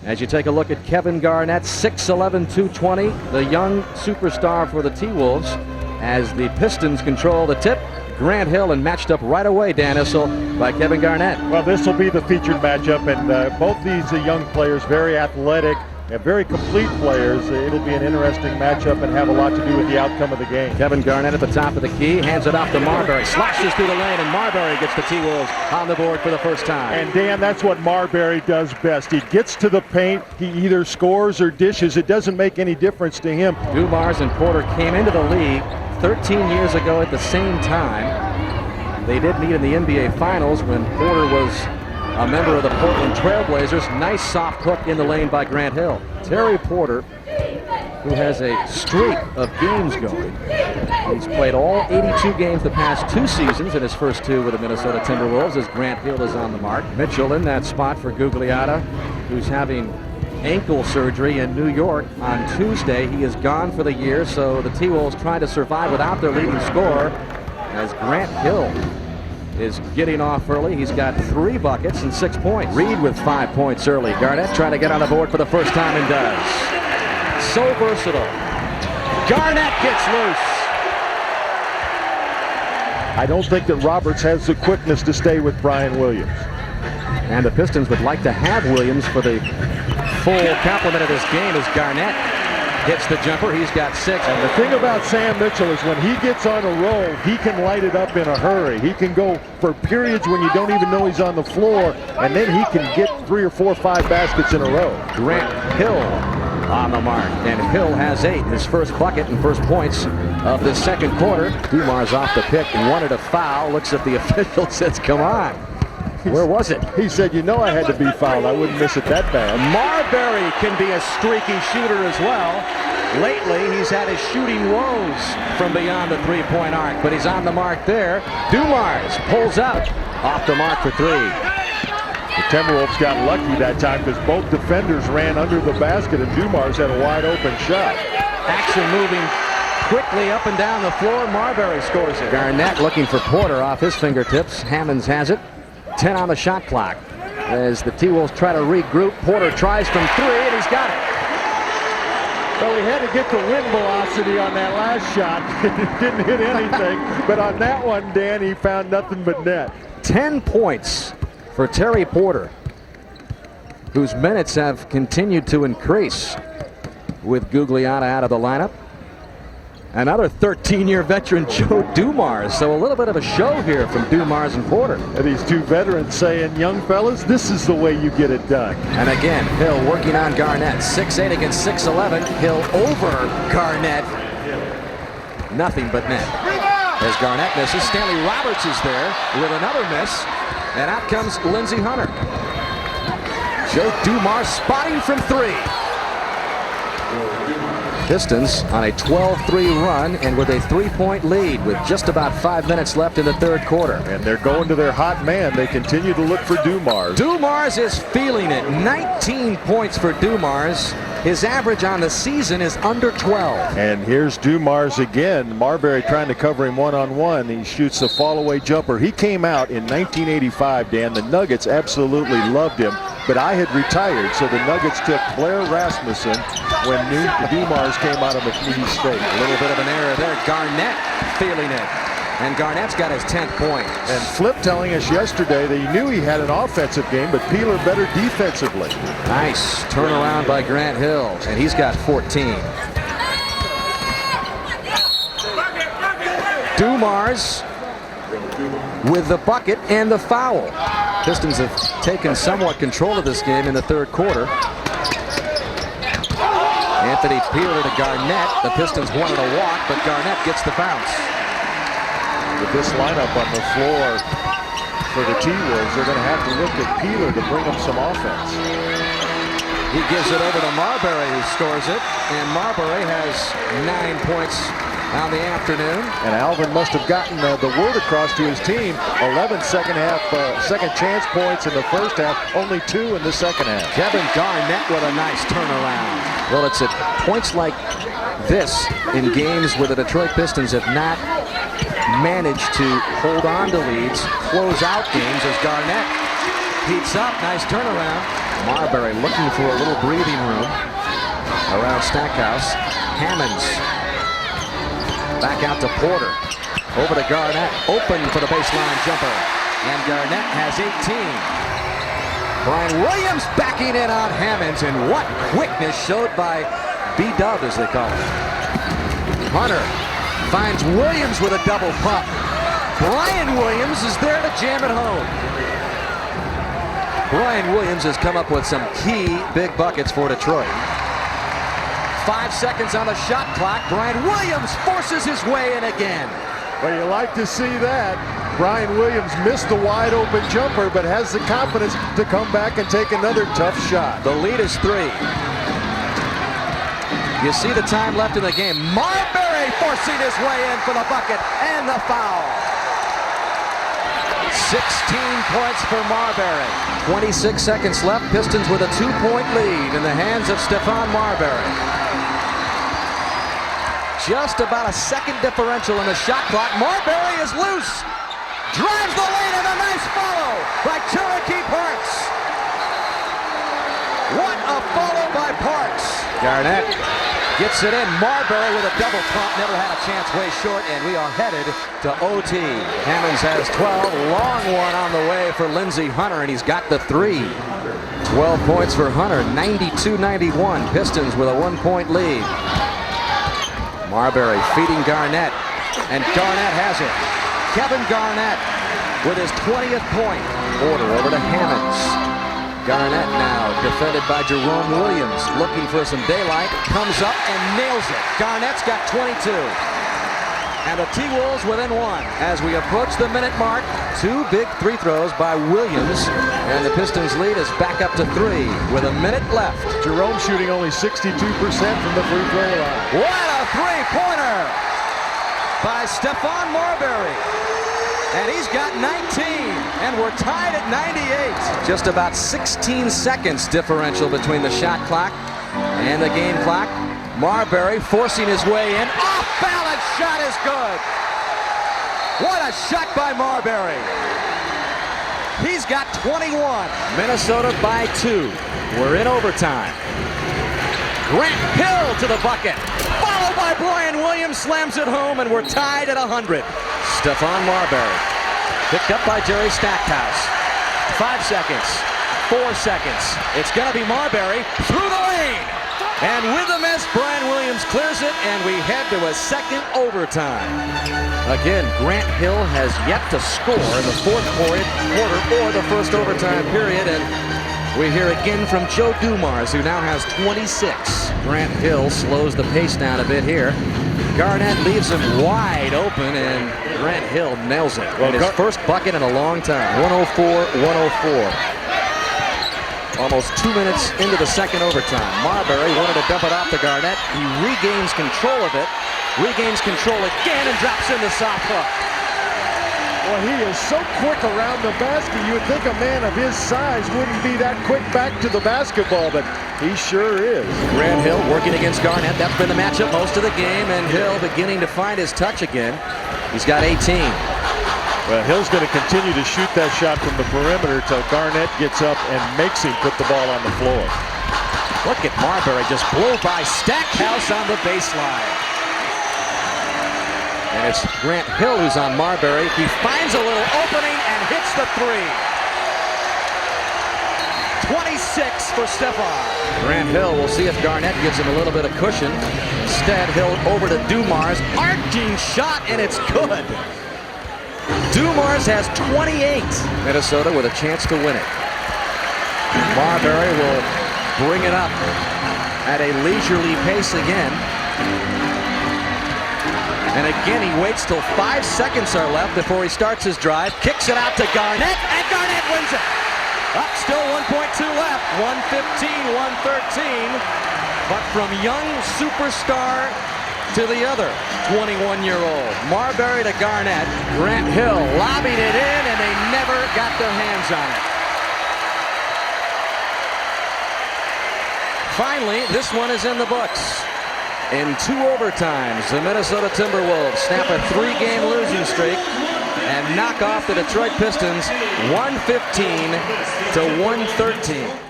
As you take a look at Kevin Garnett, 6'11", 220, the young superstar for the T-Wolves. As the Pistons control the tip, Grant Hill, and matched up right away, Dan Issel, by Kevin Garnett. Well, this will be the featured matchup, and both these young players, very athletic and very complete players. It'll be an interesting matchup and have a lot to do with the outcome of the game. Kevin Garnett at the top of the key, hands it off to Marbury, slashes through the lane, and Marbury gets the T-Wolves on the board for the first time. And Dan, that's what Marbury does best. He gets to the paint, he either scores or dishes. It doesn't make any difference to him. Dumars and Porter came into the league 13 years ago at the same time. They did meet in the NBA Finals when Porter was a member of the Portland Trailblazers. Nice soft hook in the lane by Grant Hill. Terry Porter, who has a streak of games going. He's played all 82 games the past 2 seasons in his first 2 with the Minnesota Timberwolves, as Grant Hill is on the mark. Mitchell in that spot for Gugliotta, who's having ankle surgery in New York on Tuesday. He is gone for the year, so the T-Wolves trying to survive without their leading scorer, as Grant Hill is getting off early. He's got 3 buckets and 6 points. Reed with 5 points early. Garnett trying to get on the board for the first time and does. So versatile. Garnett gets loose. I don't think that Roberts has the quickness to stay with Brian Williams. And the Pistons would like to have Williams for the full complement of this game as Garnett hits the jumper. He's got 6. And the thing about Sam Mitchell is when he gets on a roll, he can light it up in a hurry. He can go for periods when you don't even know he's on the floor, and then he can get 3 or 4 or 5 baskets in a row. Grant Hill on the mark, and Hill has 8, his first bucket and first points of the second quarter. Dumars off the pick and wanted a foul. Looks at the official, says, come on. Where was it? He said, you know I had to be fouled. I wouldn't miss it that bad. Marbury can be a streaky shooter as well. Lately, he's had his shooting woes from beyond the three-point arc, but he's on the mark there. Dumars pulls up off the mark for 3. The Timberwolves got lucky that time because both defenders ran under the basket and Dumars had a wide open shot. Action moving quickly up and down the floor. Marbury scores it. Garnett looking for Porter off his fingertips. Hammonds has it. 10 on the shot clock. As the T-Wolves try to regroup, Porter tries from 3 and he's got it. Well, he had to get the wind velocity on that last shot. It didn't hit anything, but on that one, Dan, he found nothing but net. 10 points for Terry Porter, whose minutes have continued to increase with Gugliotta out of the lineup. Another 13-year veteran, Joe Dumars. So a little bit of a show here from Dumars and Porter. And these 2 veterans saying, young fellas, this is the way you get it done. And again, Hill working on Garnett. 6'8" against 6'11". Hill over Garnett. Nothing but net. As Garnett misses, Stanley Roberts is there with another miss. And out comes Lindsey Hunter. Joe Dumars spotting from 3. Pistons on a 12-3 run and with a 3-point lead with just about 5 minutes left in the third quarter. And they're going to their hot man. They continue to look for Dumars. Dumars is feeling it. 19 points for Dumars. His average on the season is under 12. And here's Dumars again. Marbury trying to cover him one-on-one. He shoots the fall-away jumper. He came out in 1985, Dan. The Nuggets absolutely loved him, but I had retired, so the Nuggets took Blair Rasmussen when Dumars came out of McNeese State. A little bit of an error there. Garnett feeling it. And Garnett's got his 10th point. And Flip telling us yesterday that he knew he had an offensive game, but Peeler better defensively. Nice turnaround by Grant Hill, and he's got 14. Dumars with the bucket and the foul. Pistons have taken somewhat control of this game in the third quarter. Anthony Peeler to Garnett. The Pistons wanted a walk, but Garnett gets the bounce. With this lineup on the floor for the T-Wolves, they're going to have to look at Peeler to bring up some offense. He gives it over to Marbury, who scores it, and Marbury has 9 points on the afternoon. And Alvin must have gotten the word across to his team. 11 second chance points in the first half, only 2 in the second half. Kevin Garnett with a nice turnaround. Well, it's at points like this in games where the Detroit Pistons have not managed to hold on to leads, close out games, as Garnett Heats up, nice turnaround. Marbury looking for a little breathing room around Stackhouse. Hammonds back out to Porter. Over to Garnett, open for the baseline jumper. And Garnett has 18. Brian Williams backing in on Hammonds, and what quickness showed by B-Dub, as they call it. Hunter finds Williams with a double pump. Brian Williams is there to jam it home. Brian Williams has come up with some key big buckets for Detroit. 5 seconds on the shot clock. Brian Williams forces his way in again. Well, you like to see that. Brian Williams missed the wide open jumper, but has the confidence to come back and take another tough shot. The lead is 3. You see the time left in the game. Marbury forcing his way in for the bucket and the foul. 16 points for Marbury. 26 seconds left. Pistons with a 2-point lead in the hands of Stephon Marbury. Just about a second differential in the shot clock. Marbury is loose. Drives the lane and a nice follow by Cherokee Parks. What a follow by Parks. Garnett gets it in. Marbury with a double pump. Never had a chance, way short, and we are headed to OT. Hammonds has 12. Long one on the way for Lindsey Hunter, and he's got the 3. 12 points for Hunter. 92-91. Pistons with a 1-point lead. Marbury feeding Garnett, and Garnett has it. Kevin Garnett with his 20th point. Order over to Hammonds. Garnett now defended by Jerome Williams, looking for some daylight. Comes up and nails it. Garnett's got 22. And the T-Wolves within 1. As we approach the minute mark, 2 big free throws by Williams, and the Pistons lead is back up to 3 with a minute left. Jerome shooting only 62% from the free throw line. What a three-pointer by Stephon Marbury. And he's got 19, and we're tied at 98. Just about 16 seconds differential between the shot clock and the game clock. Marbury forcing his way in. Off-balance shot is good. What a shot by Marbury. He's got 21. Minnesota by 2. We're in overtime. Grant Hill to the bucket. Followed by Brian Williams, slams it home, and we're tied at 100. Stephon Marbury. Picked up by Jerry Stackhouse. 5 seconds. 4 seconds. It's going to be Marbury through the lane. And with the miss, Brian Williams clears it, and we head to a second overtime. Again, Grant Hill has yet to score in the fourth quarter or the first overtime period, and we hear again from Joe Dumars, who now has 26. Grant Hill slows the pace down a bit here. Garnett leaves him wide open, and Grant Hill nails it. Well, his first bucket in a long time. 104-104. Almost 2 minutes into the second overtime. Marbury wanted to dump it off to Garnett. He regains control of it. Regains control again and drops in the soft hook. Well, he is so quick around the basket. You would think a man of his size wouldn't be that quick back to the basketball, but he sure is. Grant Hill working against Garnett. That's been the matchup most of the game, and Hill beginning to find his touch again. He's got 18. Well, Hill's going to continue to shoot that shot from the perimeter till Garnett gets up and makes him put the ball on the floor. Look at Marbury just blow by Stackhouse on the baseline. And it's Grant Hill who's on Marbury. He finds a little opening and hits the 3. 26 for Stephon. Grant Hill, we'll see if Garnett gives him a little bit of cushion. Instead, Hill over to Dumars. Arcing shot, and it's good. Dumars has 28. Minnesota with a chance to win it. Marbury will bring it up at a leisurely pace again. And again, he waits till 5 seconds are left before he starts his drive. Kicks it out to Garnett, and Garnett wins it. Up, still 1.2 left. 115-113. But from young superstar to the other 21-year-old. Marbury to Garnett. Grant Hill lobbing it in, and they never got their hands on it. Finally, this one is in the books. In 2 overtimes, the Minnesota Timberwolves snap a 3-game losing streak and knock off the Detroit Pistons 115 to 113.